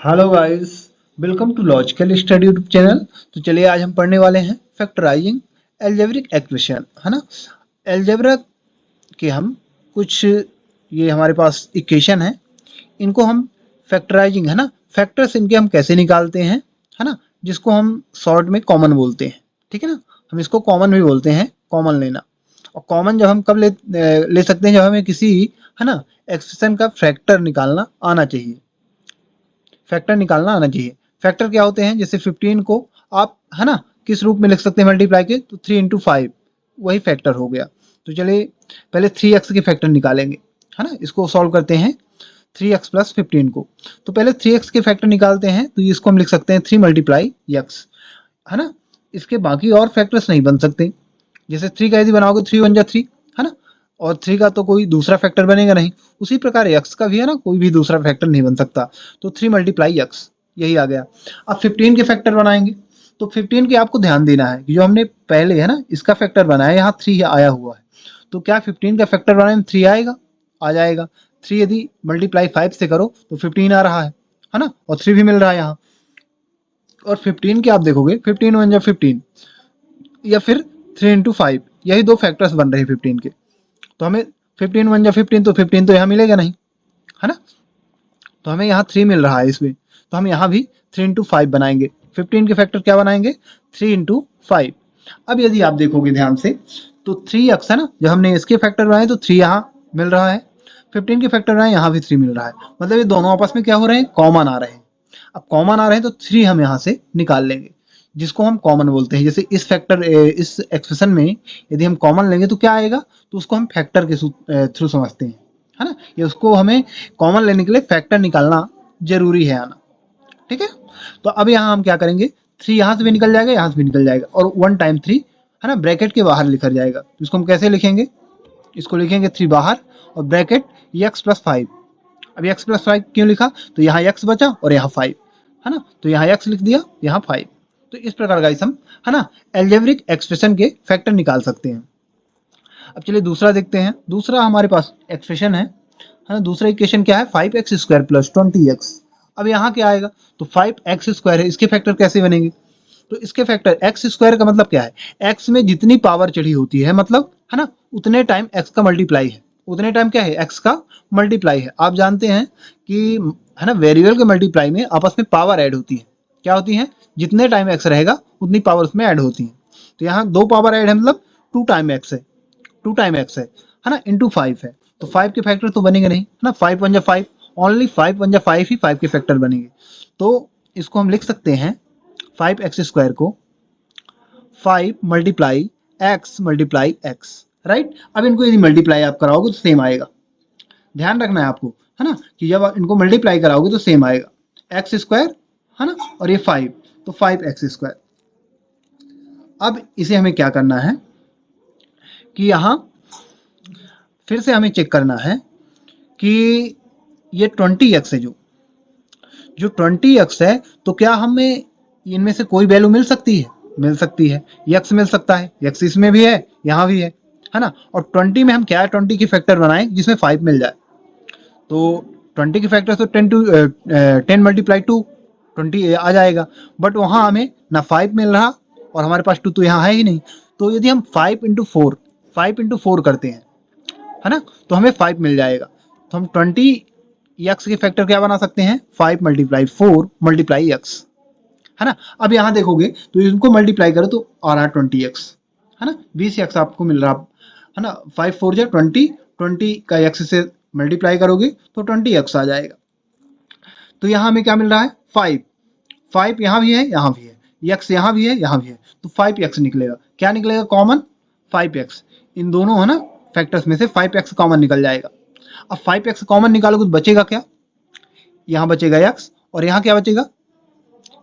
Hello guys, welcome to logical study YouTube channel. तो चलिए आज हम पढ़ने वाले हैं फैक्टराइजिंग एल्जेब्रिक एक्सप्रेशन, है ना। एल्जेब्रा के हम कुछ ये हमारे पास इक्वेशन है, इनको हम फैक्टराइजिंग, है ना, फैक्टर्स इनके हम कैसे निकालते हैं, है ना, जिसको हम शॉर्ट में कॉमन बोलते हैं। ठीक है ना, हम इसको कॉमन भी बोलते हैं, कॉमन लेना। और कॉमन जब हम कब ले सकते हैं, जब हमें किसी, है ना, एक्सप्रेशन का फैक्टर निकालना आना चाहिए। फैक्टर निकालना आना चाहिए। फैक्टर क्या होते हैं, जैसे 15 को आप, है ना, किस रूप में लिख सकते हैं मल्टीप्लाई के, तो 3 इंटू 5 वही फैक्टर हो गया। तो चलिए पहले 3x के फैक्टर निकालेंगे, है ना, इसको सॉल्व करते हैं 3x प्लस 15 को। तो पहले 3x के फैक्टर निकालते हैं, तो इसको हम लिख सकते हैं 3 मल्टीप्लाई x, है ना। इसके बाकी और फैक्टर्स नहीं बन सकते। जैसे 3 का यदि बनाओगे 3 वन जा 3, है ना, और 3 का तो कोई दूसरा फैक्टर बनेगा नहीं। उसी प्रकार x का भी, है ना, कोई भी दूसरा फैक्टर नहीं बन सकता। तो 3 मल्टीप्लाई x यही आ गया। अब 15 के फैक्टर बनाएंगे, तो 15 के आपको ध्यान देना है कि जो हमने पहले, है ना, इसका फैक्टर बनाया, यहाँ 3 आया हुआ है, तो क्या 15 का फैक्टर बनाने में 3 आएगा? आ जाएगा। 3 यदि मल्टीप्लाई 5 से करो तो 15 आ रहा है ना, और 3 भी मिल रहा है यहाँ। और 15 के आप देखोगे 15 वन जा 15, या फिर 3 इंटू 5, यही दो फैक्टर्स बन रहे हैं 15 के। तो हमें 15 वन जा 15, तो 15 तो यहाँ मिलेगा नहीं, है ना। तो हमें यहाँ 3 मिल रहा है इसमें, तो हम यहाँ भी 3 इंटू 5 बनाएंगे। 15 के फैक्टर क्या बनाएंगे? 3 इंटू 5। अब यदि आप देखोगे ध्यान से, तो 3x, है ना, जब हमने इसके फैक्टर बनाए तो 3 यहाँ मिल रहा है, 15 के फैक्टर बनाए यहाँ भी 3 मिल रहा है। मतलब ये दोनों आपस में क्या हो रहे हैं? कॉमन आ रहे हैं। अब कॉमन आ रहे हैं तो 3 हम यहाँ से निकाल लेंगे, जिसको हम कॉमन बोलते हैं। जैसे इस फैक्टर, इस एक्सप्रेशन में यदि हम कॉमन लेंगे तो क्या आएगा, तो उसको हम फैक्टर के थ्रू समझते हैं, है ना। ये उसको हमें कॉमन लेने के लिए फैक्टर निकालना जरूरी है आना। ठीक है, तो अब यहाँ हम क्या करेंगे, 3 यहाँ से भी निकल जाएगा, यहाँ से भी निकल जाएगा, और 1 टाइम 3, है ना, ब्रैकेट के बाहर लिखा जाएगा। तो इसको हम कैसे लिखेंगे? इसको लिखेंगे 3 बाहर और ब्रैकेट x प्लस 5। अब x प्लस 5 क्यों लिखा? तो यहाँ x बचा और यहाँ 5, है ना, तो यहाँ x लिख दिया, यहाँ 5। तो इस प्रकार गाइस हम, है ना, एल्जेब्रिक एक्सप्रेशन के फैक्टर निकाल सकते हैं। अब चलिए दूसरा देखते हैं। दूसरा हमारे पास एक्सप्रेशन है ना। दूसरा इक्वेशन क्या है? 5x square plus 20x। अब यहाँ क्या आएगा? तो 5x स्क्वायर है, इसके फैक्टर कैसे बनेंगे? तो इसके फैक्टर, एक्स स्क्वायर का मतलब क्या है? एक्स में जितनी पावर चढ़ी होती है, मतलब, है ना, उतने टाइम एक्स का मल्टीप्लाई है। उतने टाइम क्या है? एक्स का मल्टीप्लाई है। आप जानते हैं कि, है ना, वेरिएबल के मल्टीप्लाई में आपस में पावर ऐड होती है। क्या होती है? जितने टाइम एक्स रहेगा उतनी पावर उसमें ऐड होती है। तो यहाँ 2 पावर ऐड है, मतलब 2 टाइम एक्स है, 2 टाइम एक्स है ना, इंटू 5 है। तो 5 के फैक्टर तो बनेंगे नहीं, है ना। 5 वन जा 5, ओनली 5 वन जा 5 ही 5 के फैक्टर बनेंगे। तो इसको हम लिख सकते हैं 5x स्क्वायर को 5 मल्टीप्लाई एक्स, राइट। अब इनको यदि मल्टीप्लाई आप कराओगे तो सेम आएगा। ध्यान रखना है आपको, है ना, कि जब आप इनको मल्टीप्लाई कराओगे तो सेम आएगा, एक्स स्क्वायर, है ना, और ये 5, तो 5x स्क्वायर। अब इसे हमें क्या करना है कि यहाँ फिर से हमें चेक करना है कि ये 20x है, जो 20x है, तो क्या हमें इनमें से कोई वैल्यू मिल सकती है? मिल सकती है, x मिल सकता है, x इसमें भी है, यहाँ भी है ना। और 20 में हम क्या है, 20 की फैक्टर बनाएं जिसमें 5 मिल जाए। तो 20 की फैक्टर तो 10 मल्टीप्लाई 2, 20 आ जाएगा। बट वहाँ हमें ना 5 मिल रहा, और हमारे पास 2 तो यहाँ है ही नहीं। तो यदि हम 5 इंटू 4 करते हैं, है ना, तो हमें 5 मिल जाएगा। तो हम 20x के फैक्टर क्या बना सकते हैं? 5 मल्टीप्लाई 4 मल्टीप्लाई x, है ना। अब यहाँ देखोगे तो इनको मल्टीप्लाई करो तो आ रहा है 20x, है ना, 20x आपको मिल रहा है ना। 5 4 जा 20, 20 का x से मल्टीप्लाई करोगे तो 20x आ जाएगा। तो यहाँ हमें क्या मिल रहा है? 5, 5 यहाँ भी है, यहाँ भी है, x यहाँ भी है, यहाँ भी है, तो 5x निकलेगा। क्या निकलेगा कॉमन? 5x। इन दोनों, है ना, फैक्टर्स में से 5x कॉमन निकल जाएगा। अब 5x कॉमन निकालोगे तो बचेगा क्या? यहाँ बचेगा x, और यहाँ क्या बचेगा?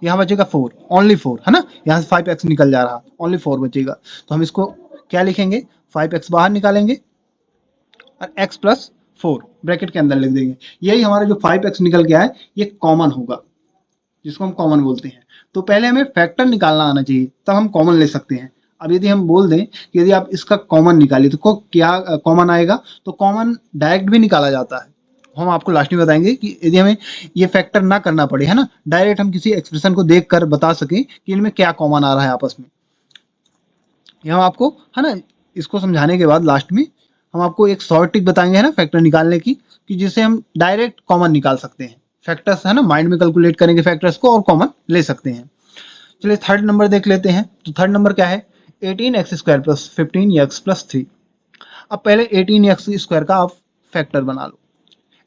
यहाँ बचेगा 4, ओनली 4, है ना। यहाँ से 5x निकल जा रहा, ओनली 4 बचेगा। तो हम इसको क्या लिखेंगे? 5x बाहर निकालेंगे और x प्लस 4 ब्रैकेट के अंदर लिख देंगे। यही हमारा जो 5x निकल गया है, ये कॉमन होगा, जिसको हम कॉमन बोलते हैं। तो पहले हमें फैक्टर निकालना आना चाहिए, तब हम कॉमन ले सकते हैं। अब यदि हम बोल दें कि यदि आप इसका कॉमन निकालिए तो क्या कॉमन आएगा? तो कॉमन डायरेक्ट भी निकाला जाता है, हम आपको लास्ट में बताएंगे कि यदि हमें ये फैक्टर ना करना पड़े, है ना, डायरेक्ट हम किसी एक्सप्रेशन को देखकर बता सकें कि इनमें क्या कॉमन आ रहा है आपस में। यहाँ आपको, है ना, इसको समझाने के बाद लास्ट में हम आपको एक शॉर्ट ट्रिक बताएंगे, है ना, फैक्टर निकालने की, कि जिससे हम डायरेक्ट कॉमन निकाल सकते हैं फैक्टर्स, है ना, माइंड में कैलकुलेट करेंगे फैक्टर्स को और कॉमन ले सकते हैं। चलिए थर्ड नंबर देख लेते हैं। तो थर्ड नंबर क्या है, 18x² प्लस 15x प्लस 3। अब पहले 18x² का आप फैक्टर बना लो।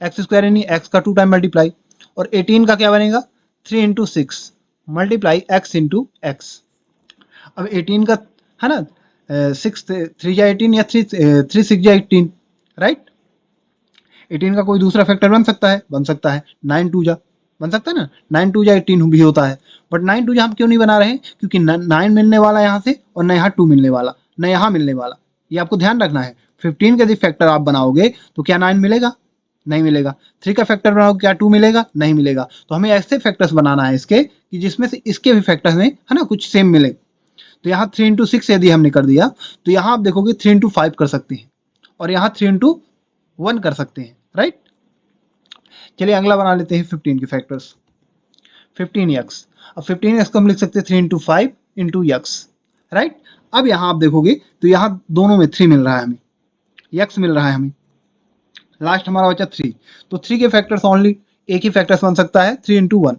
x² यानी x का 2 टाइम मल्टीप्लाई, और 18 का क्या बनेगा, 3 into 6 multiply x into x. अब 18 का, है ना, 6 3 जा 18 या 3 6 जा 18, राइट। 18 का कोई दूसरा फैक्टर बन सकता है, 9 2 जा बन सकता है ना, 9 2 जा 18 भी होता है। बट 9 2 जा हम क्यों नहीं बना रहे हैं, क्योंकि 9 मिलने वाला यहाँ से और न यहाँ 2 मिलने वाला, न यहाँ मिलने वाला, ये आपको ध्यान रखना है। 15 का यदि फैक्टर आप बनाओगे तो क्या 9 मिलेगा, नहीं मिलेगा। 3 का फैक्टर बनाओगे क्या 2 मिलेगा, नहीं मिलेगा। तो हमें ऐसे फैक्टर्स बनाना है इसके कि जिसमें से इसके भी फैक्टर्स में, है ना, कुछ सेम मिले। तो यहाँ 3 इंटू 6 यदि हमने कर दिया तो यहाँ आप देखोगे 3 इंटू 5 कर सकते हैं, और यहाँ 3 इंटू 1 कर सकते हैं, राइट। चलिए अगला बना लेते हैं 15 के फैक्टर्स। 15x, अब 15x को हम लिख सकते हैं 3 इंटू 5 इंटू एक्स, राइट। अब यहाँ आप देखोगे तो यहाँ दोनों में 3 मिल रहा है हमें, x मिल रहा है हमें, लास्ट हमारा बचा 3। तो 3 के फैक्टर्स ओनली एक ही फैक्टर्स बन सकता है, 3 इंटू 1,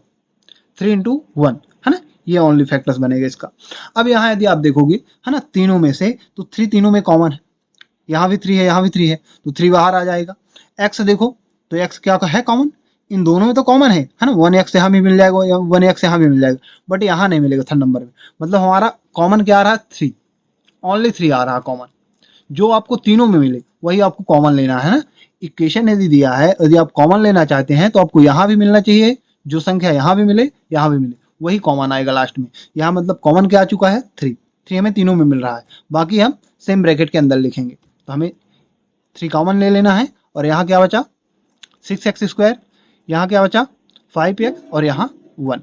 3 इंटू 1, है ना, ये ओनली फैक्टर्स बनेगा इसका। अब यहाँ यदि आप देखोगे, है ना, तीनों में से तो 3 तीनों में कॉमन है, यहाँ भी 3 है, यहाँ भी 3 है, तो 3 बाहर आ जाएगा। x देखो तो x क्या है कॉमन, इन दोनों में तो कॉमन है ना, 1x यहाँ भी मिल जाएगा या 1x यहाँ भी मिल जाएगा, बट यहाँ नहीं मिलेगा थर्ड नंबर में। मतलब हमारा कॉमन क्या आ रहा है, 3, ओनली 3 आ रहा है कॉमन। जो आपको तीनों में मिले वही आपको कॉमन लेना है ना। इक्वेशन यदि दिया है, यदि आप कॉमन लेना चाहते हैं तो आपको यहाँ भी मिलना चाहिए, जो संख्या यहाँ भी मिले यहाँ भी मिले, वही कॉमन आएगा लास्ट में। यहाँ मतलब कॉमन क्या आ चुका है, 3, 3 हमें तीनों में मिल रहा है, बाकी हम सेम ब्रैकेट के अंदर लिखेंगे। तो हमें 3 कॉमन ले लेना है, और यहाँ क्या बचा 6x², यहाँ क्या बचा 5x, और यहाँ 1।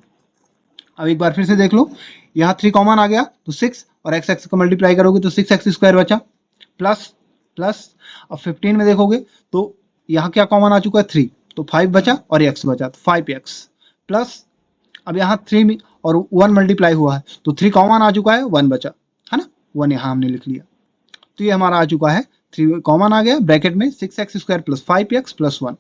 अब एक बार फिर से देख लो, यहाँ 3 कॉमन आ गया तो 6, और x को मल्टीप्लाई करोगे तो 6x² बचा, प्लस प्लस। अब 15 में देखोगे तो यहाँ क्या कॉमन आ चुका है, 3, तो 5 बचा और x बचा, तो 5x प्लस। अब यहाँ 3 में और 1 मल्टीप्लाई हुआ है तो 3 कॉमन आ चुका है, 1 बचा, है ना, 1 यहाँ हमने लिख लिया। तो ये हमारा आ चुका है, 3 कॉमन आ गया, ब्रैकेट में 6x² प्लस 5x प्लस 1।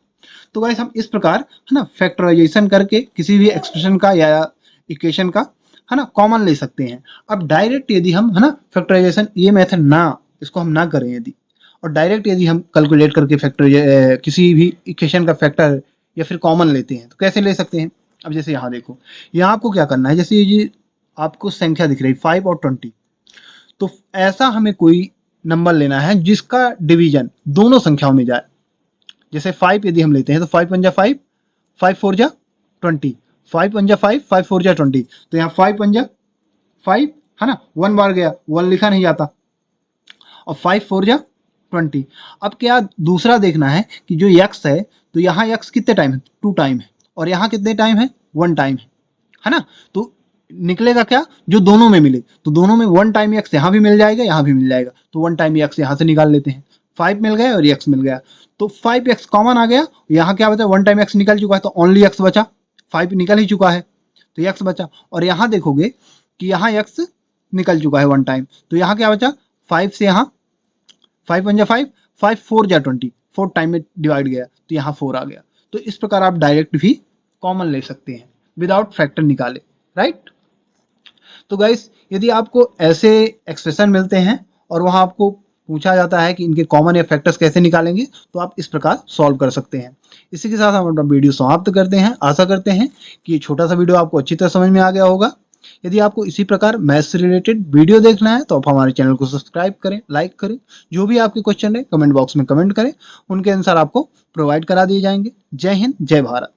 तो गाइस हम इस प्रकार, है ना, फैक्टराइजेशन करके किसी भी एक्सप्रेशन का या इक्वेशन का, है ना, कॉमन ले सकते हैं। अब डायरेक्ट यदि हम, है ना, फैक्टराइजेशन ये मेथड ना, इसको हम ना करें यदि, और डायरेक्ट यदि हम कैलकुलेट करके फैक्टर किसी भी इक्वेशन का फैक्टर या फिर कॉमन लेते हैं तो कैसे ले सकते हैं। अब जैसे यहाँ देखो, यहाँ आपको क्या करना है, जैसे ये आपको संख्या दिख रही 5 और 20, तो ऐसा हमें कोई नंबर लेना है जिसका डिवीजन दोनों संख्याओं में जाए। जैसे 5 यदि हम लेते हैं तो 5 पंजा 5, 5 4 जा 20, 5 पंजा 5, 5 4 जा 20, तो यहाँ 5 पंजा 5, है ना, 1 बार गया, 1 लिखा नहीं जाता, और 5 4 जा 20। अब क्या दूसरा देखना है कि जो x है, तो यहाँ x कितने टाइम है, 2 टाइम है, और यहाँ कितने टाइम है, 1 टाइम है ना। तो निकलेगा क्या, जो दोनों में मिले, तो दोनों में 1 टाइम x यहाँ भी मिल जाएगा, यहाँ भी मिल जाएगा, तो 1 टाइम x यहाँ से निकाल लेते हैं, 5 मिल गया और x मिल गया, तो 5x कॉमन आ गया। यहाँ क्या बचा, 1 टाइम x निकल चुका है तो ओनली x बचा, 5 निकल ही चुका है तो x बचा। और यहाँ देखोगे कि यहाँ x निकल चुका है 1 टाइम, तो यहाँ क्या बचा, 5 से यहाँ 5 पंजा 5, 5 4 जा 20, 4 टाइम में डिवाइड गया तो यहाँ 4 आ गया। तो इस प्रकार आप डायरेक्ट भी कॉमन ले सकते हैं विदाउट फैक्टर निकाले, राइट। तो गाइस यदि आपको ऐसे एक्सप्रेशन मिलते हैं और वहां आपको पूछा जाता है कि इनके कॉमन या फैक्टर्स कैसे निकालेंगे, तो आप इस प्रकार सॉल्व कर सकते हैं। इसी के साथ हम अपना वीडियो समाप्त करते हैं। आशा करते हैं कि ये छोटा सा वीडियो आपको अच्छी तरह समझ में आ गया होगा। यदि आपको इसी प्रकार मैथ्स से रिलेटेड वीडियो देखना है तो आप हमारे चैनल को सब्सक्राइब करें, लाइक करें। जो भी आपके क्वेश्चन है कमेंट बॉक्स में कमेंट करें, उनके अनुसार आपको प्रोवाइड करा दिए जाएंगे। जय हिंद, जय भारत।